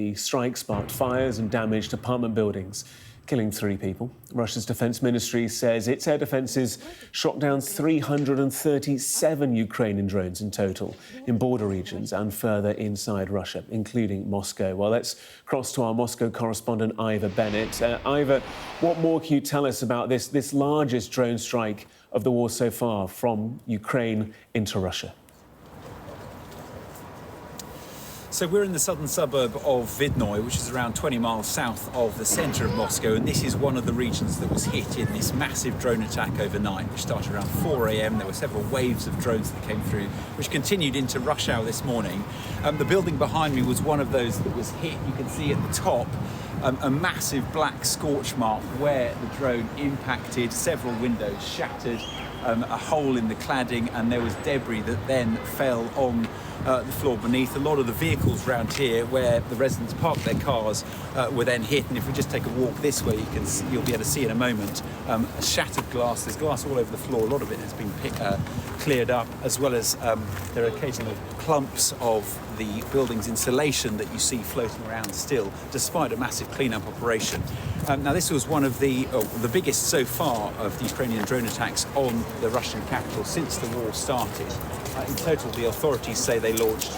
The strike sparked fires and damaged apartment buildings, killing 3 people. Russia's defense ministry says its air defences shot down 337 Ukrainian drones in total in border regions and further inside Russia, including Moscow. Well, let's cross to our Moscow correspondent, Ivor Bennett. Ivor, what more can you tell us about this largest drone strike of the war so far from Ukraine into Russia? So we're in the southern suburb of Vidnoy, which is around 20 miles south of the centre of Moscow, and this is one of the regions that was hit in this massive drone attack overnight, which started around 4 a.m. There were several waves of drones that came through, which continued into rush hour this morning. The building behind me was one of those that was hit. You can see at the top a massive black scorch mark where the drone impacted, several windows shattered, a hole in the cladding, and there was debris that then fell on the floor beneath. A lot of the vehicles around here where the residents parked their cars were then hit, and if we just take a walk this way, you'll be able to see in a moment shattered glass. There's glass all over the floor. A lot of it has been cleared up, as well as there are occasional clumps of the building's insulation that you see floating around still, despite a massive clean-up operation. Now, this was one of the biggest so far of the Ukrainian drone attacks on the Russian capital since the war started. In total, the authorities say they launched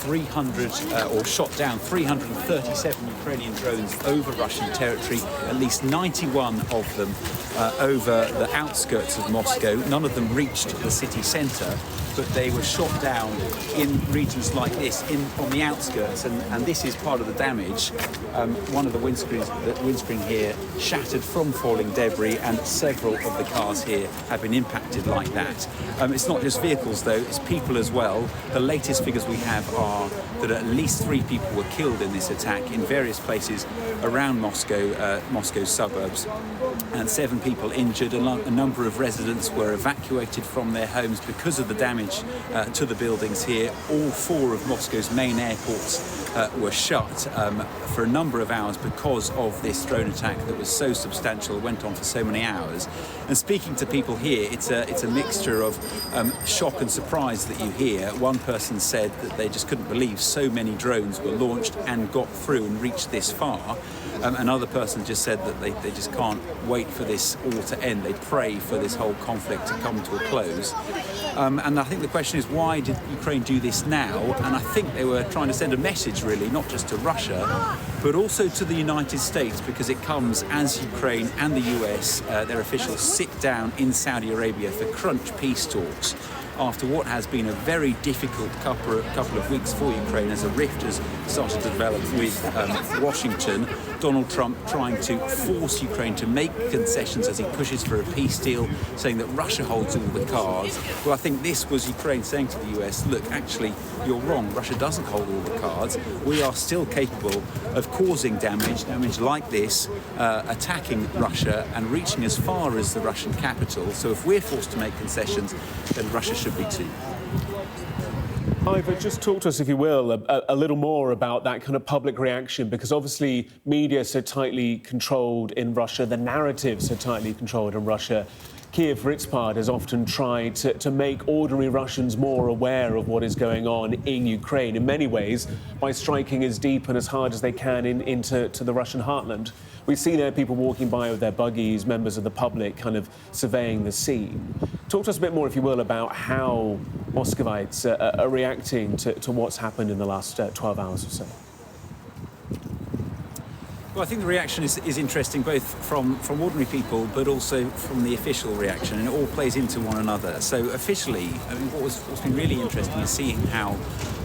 300 or shot down 337 Ukrainian drones over Russian territory, at least 91 of them over the outskirts of Moscow. None of them reached the city centre, but they were shot down in regions like this, on the outskirts, and this is part of the damage. One of the windscreen here shattered from falling debris, and several of the cars here have been impacted like that. It's not just vehicles though, it's people as well. The latest figures we have are that at least 3 people were killed in this attack in various places around Moscow's suburbs, and 7 people injured. A number of residents were evacuated from their homes because of the damage to the buildings here. All 4 of Moscow's main airports were shut for a number of hours because of this drone attack that was so substantial, it went on for so many hours. And speaking to people here, it's a mixture of shock and surprise that you hear. One person said that they just couldn't believe so many drones were launched and got through and reached this far. Another person just said that they just can't wait for this all to end. They pray for this whole conflict to come to a close. And I think the question is, why did Ukraine do this now? And I think they were trying to send a message, really, not just to Russia, but also to the United States, because it comes as Ukraine and the US, their officials, sit down in Saudi Arabia for crunch peace talks after what has been a very difficult couple of weeks for Ukraine as a rift has started to develop with Washington. Donald Trump trying to force Ukraine to make concessions as he pushes for a peace deal, saying that Russia holds all the cards. Well, I think this was Ukraine saying to the US, look, actually, you're wrong. Russia doesn't hold all the cards. We are still capable of causing damage like this, attacking Russia and reaching as far as the Russian capital. So if we're forced to make concessions, then Russia should be too. Ivor, just talk to us, if you will, a little more about that kind of public reaction, because obviously media so tightly controlled in Russia, the narrative so tightly controlled in Russia. Kyiv, for its part, has often tried to make ordinary Russians more aware of what is going on in Ukraine, in many ways, by striking as deep and as hard as they can into the Russian heartland. We see there people walking by with their buggies, members of the public kind of surveying the scene. Talk to us a bit more, if you will, about how Muscovites are reacting to what's happened in the last 12 hours or so. Well, I think the reaction is interesting, both from ordinary people, but also from the official reaction, and it all plays into one another. So officially, I mean, what's been really interesting is seeing how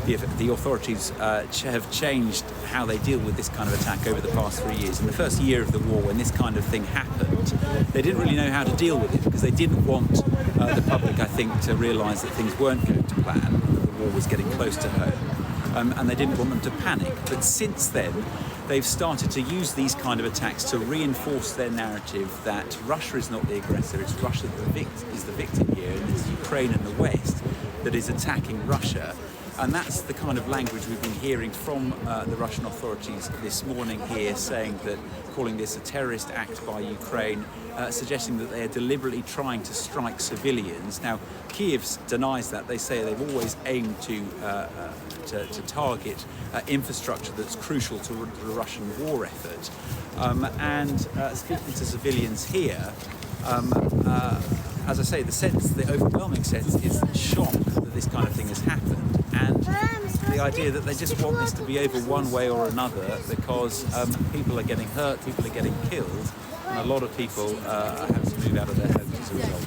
the authorities have changed how they deal with this kind of attack over the past 3 years. In the first year of the war, when this kind of thing happened, they didn't really know how to deal with it, because they didn't want the public, I think, to realise that things weren't going to plan, that the war was getting close to home, and they didn't want them to panic. But since then, they've started to use these kind of attacks to reinforce their narrative that Russia is not the aggressor, it's Russia that is the victim here, and it's Ukraine and the West that is attacking Russia. And that's the kind of language we've been hearing from the Russian authorities this morning here, saying that, calling this a terrorist act by Ukraine, suggesting that they are deliberately trying to strike civilians. Now, Kyiv denies that. They say they've always aimed to target infrastructure that's crucial to the Russian war effort. And speaking to civilians here, as I say, the overwhelming sense is shock that this kind of thing has happened, and the idea that they just want this to be over one way or another, because people are getting hurt, people are getting killed, and a lot of people are having to move out of their homes as a result.